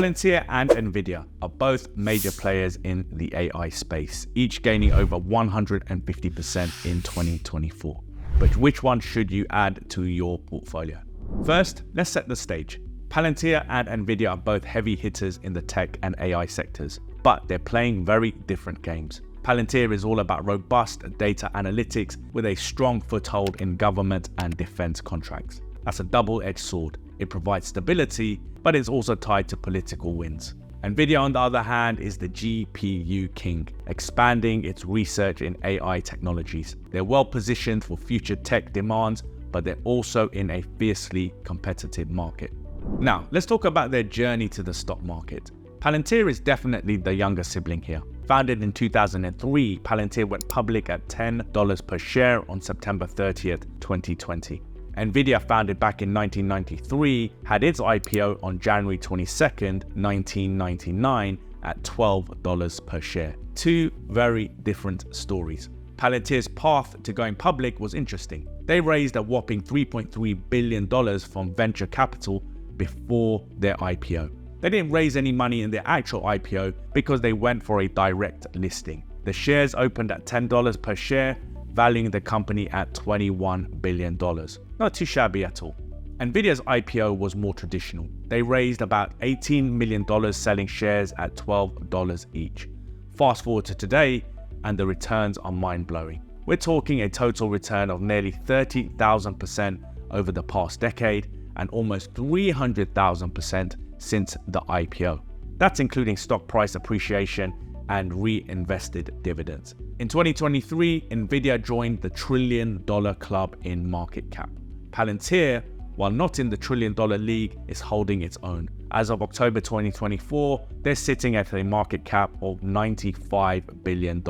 Palantir and Nvidia are both major players in the AI space, each gaining over 150% in 2024. But which one should you add to your portfolio? First, let's set the stage. Palantir and Nvidia are both heavy hitters in the tech and AI sectors, but they're playing very different games. Palantir is all about robust data analytics with a strong foothold in government and defense contracts. That's a double-edged sword. It provides stability, but it's also tied to political wins. Nvidia, on the other hand, is the GPU king, expanding its research in AI technologies. They're well positioned for future tech demands, but they're also in a fiercely competitive market. Now, let's talk about their journey to the stock market. Palantir is definitely the younger sibling here. Founded in 2003, Palantir went public at $10 per share on September 30th, 2020. Nvidia, founded back in 1993, had its IPO on January 22nd, 1999 at $12 per share. Two very different stories. Palantir's path to going public was interesting. They raised a whopping $3.3 billion from venture capital before their IPO. They didn't raise any money in their actual IPO because they went for a direct listing. The shares opened at $10 per share, valuing the company at $21 billion. Not too shabby at all. Nvidia's IPO was more traditional. They raised about $18 million selling shares at $12 each. Fast forward to today, and the returns are mind-blowing. We're talking a total return of nearly 30,000% over the past decade, and almost 300,000% since the IPO. That's including stock price appreciation and reinvested dividends. In 2023, Nvidia joined the $1 trillion club in market cap. Palantir, while not in the $1 trillion league, is holding its own. As of October 2024, they're sitting at a market cap of $95 billion,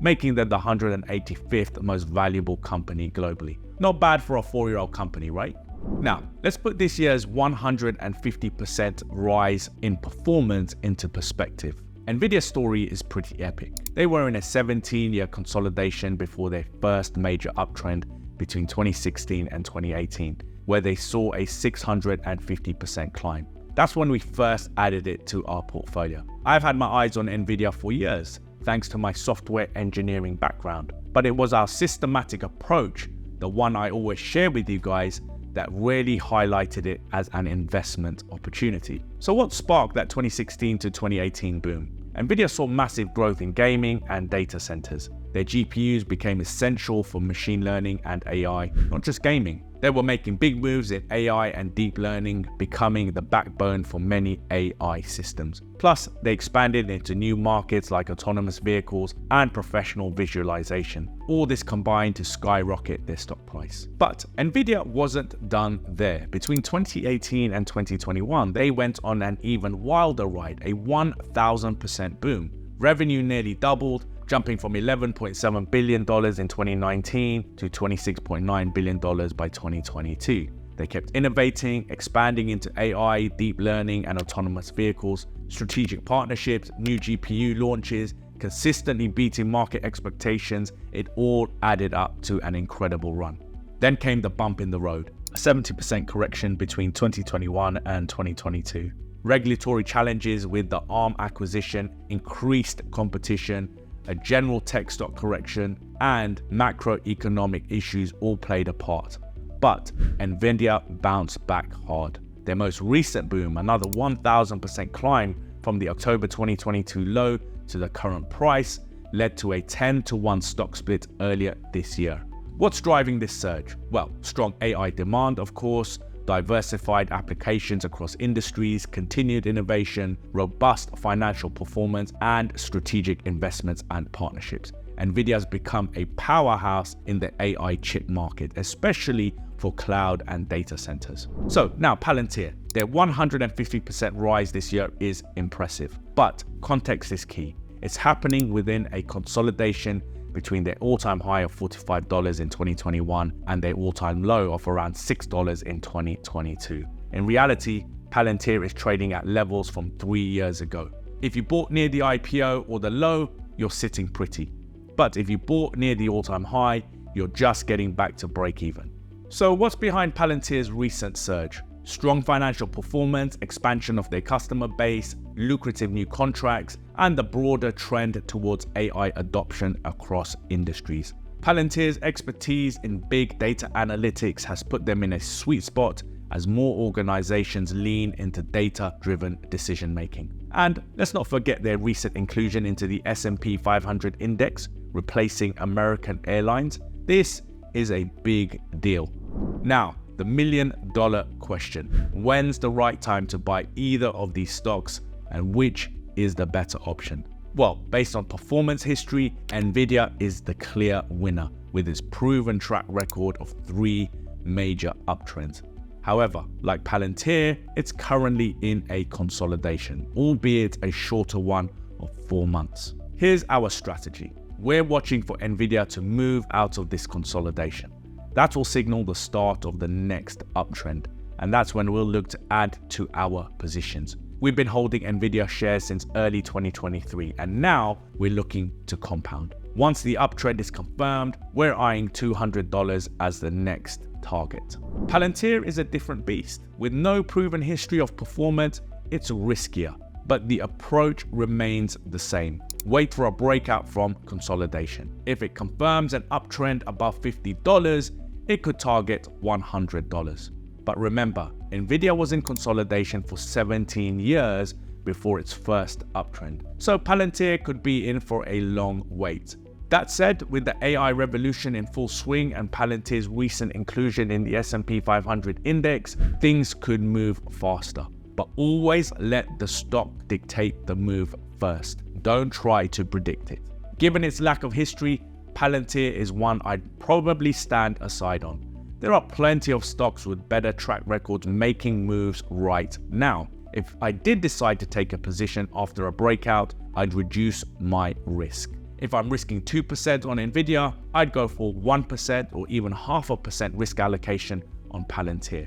making them the 185th most valuable company globally. Not bad for a 4-year-old company, right? Now, let's put this year's 150% rise in performance into perspective. Nvidia's story is pretty epic. They were in a 17-year consolidation before their first major uptrend between 2016 and 2018, where they saw a 650% climb. That's when we first added it to our portfolio. I've had my eyes on Nvidia for years, thanks to my software engineering background. But it was our systematic approach, the one I always share with you guys, that really highlighted it as an investment opportunity. So what sparked that 2016 to 2018 boom? Nvidia saw massive growth in gaming and data centers. Their GPUs became essential for machine learning and AI, not just gaming. They were making big moves in AI and deep learning, becoming the backbone for many AI systems. Plus, they expanded into new markets like autonomous vehicles and professional visualization. All this combined to skyrocket their stock price. But Nvidia wasn't done there. Between 2018 and 2021, they went on an even wilder ride, a 1,000% boom. Revenue nearly doubled, jumping from $11.7 billion in 2019 to $26.9 billion by 2022. They kept innovating, expanding into AI, deep learning, and autonomous vehicles, strategic partnerships, new GPU launches, consistently beating market expectations. It all added up to an incredible run. Then came the bump in the road, a 70% correction between 2021 and 2022. Regulatory challenges with the ARM acquisition, increased competition, a general tech stock correction, and macroeconomic issues all played a part. But Nvidia bounced back hard. Their most recent boom, another 1,000% climb from the October 2022 low to the current price, led to a 10-to-1 stock split earlier this year. What's driving this surge? Well, strong AI demand, of course, diversified applications across industries, continued innovation, robust financial performance, and strategic investments and partnerships. Nvidia has become a powerhouse in the AI chip market, especially for cloud and data centers. So now Palantir, their 150% rise this year is impressive, but context is key. It's happening within a consolidation between their all-time high of $45 in 2021 and their all-time low of around $6 in 2022. In reality, Palantir is trading at levels from 3 years ago. If you bought near the IPO or the low, you're sitting pretty. But if you bought near the all-time high, you're just getting back to break even. So what's behind Palantir's recent surge? Strong financial performance, expansion of their customer base, lucrative new contracts, and the broader trend towards AI adoption across industries. Palantir's expertise in big data analytics has put them in a sweet spot as more organizations lean into data-driven decision-making. And let's not forget their recent inclusion into the S&P 500 index, replacing American Airlines. This is a big deal. Now, the million-dollar question. When's the right time to buy either of these stocks, and which is the better option? Well, based on performance history, Nvidia is the clear winner with its proven track record of 3 major uptrends. However, like Palantir, it's currently in a consolidation, albeit a shorter one of 4 months. Here's our strategy. We're watching for Nvidia to move out of this consolidation. That will signal the start of the next uptrend, and that's when we'll look to add to our positions. We've been holding Nvidia shares since early 2023, and now we're looking to compound. Once the uptrend is confirmed, we're eyeing $200 as the next target. Palantir is a different beast. With no proven history of performance, it's riskier, but the approach remains the same. Wait for a breakout from consolidation. If it confirms an uptrend above $50, it could target $100. But remember, Nvidia was in consolidation for 17 years before its first uptrend, so Palantir could be in for a long wait. That said, with the AI revolution in full swing and Palantir's recent inclusion in the S&P 500 index, things could move faster. But always let the stock dictate the move first. Don't try to predict it. Given its lack of history, Palantir is one I'd probably stand aside on. There are plenty of stocks with better track records making moves right now. If I did decide to take a position after a breakout, I'd reduce my risk. If I'm risking 2% on Nvidia, I'd go for 1% or even 0.5% risk allocation on Palantir.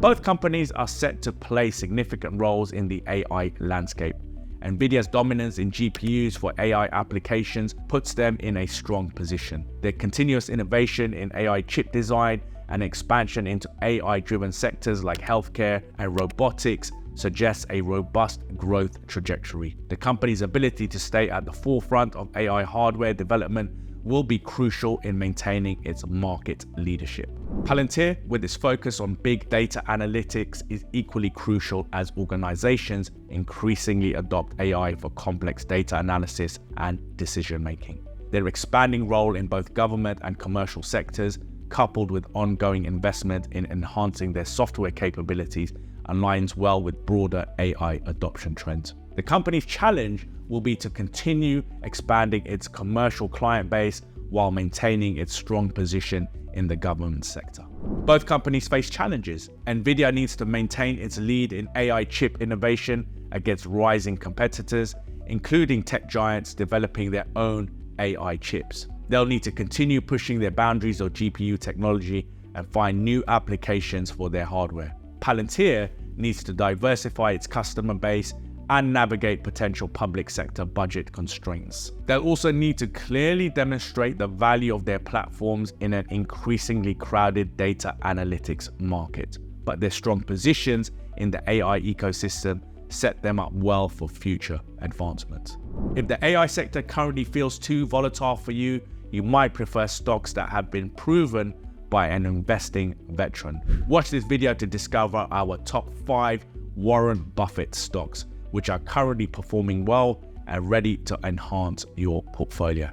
Both companies are set to play significant roles in the AI landscape. Nvidia's dominance in GPUs for AI applications puts them in a strong position. Their continuous innovation in AI chip design and expansion into AI-driven sectors like healthcare and robotics suggests a robust growth trajectory. The company's ability to stay at the forefront of AI hardware development will be crucial in maintaining its market leadership. Palantir, with its focus on big data analytics, is equally crucial as organizations increasingly adopt AI for complex data analysis and decision-making. Their expanding role in both government and commercial sectors, coupled with ongoing investment in enhancing their software capabilities, aligns well with broader AI adoption trends. The company's challenge will be to continue expanding its commercial client base while maintaining its strong position in the government sector. Both companies face challenges. Nvidia needs to maintain its lead in AI chip innovation against rising competitors, including tech giants developing their own AI chips. They'll need to continue pushing their boundaries of GPU technology and find new applications for their hardware. Palantir needs to diversify its customer base and navigate potential public sector budget constraints. They'll also need to clearly demonstrate the value of their platforms in an increasingly crowded data analytics market. But their strong positions in the AI ecosystem set them up well for future advancements. If the AI sector currently feels too volatile for you, you might prefer stocks that have been proven by an investing veteran. Watch this video to discover our top 5 Warren Buffett stocks, which are currently performing well and ready to enhance your portfolio.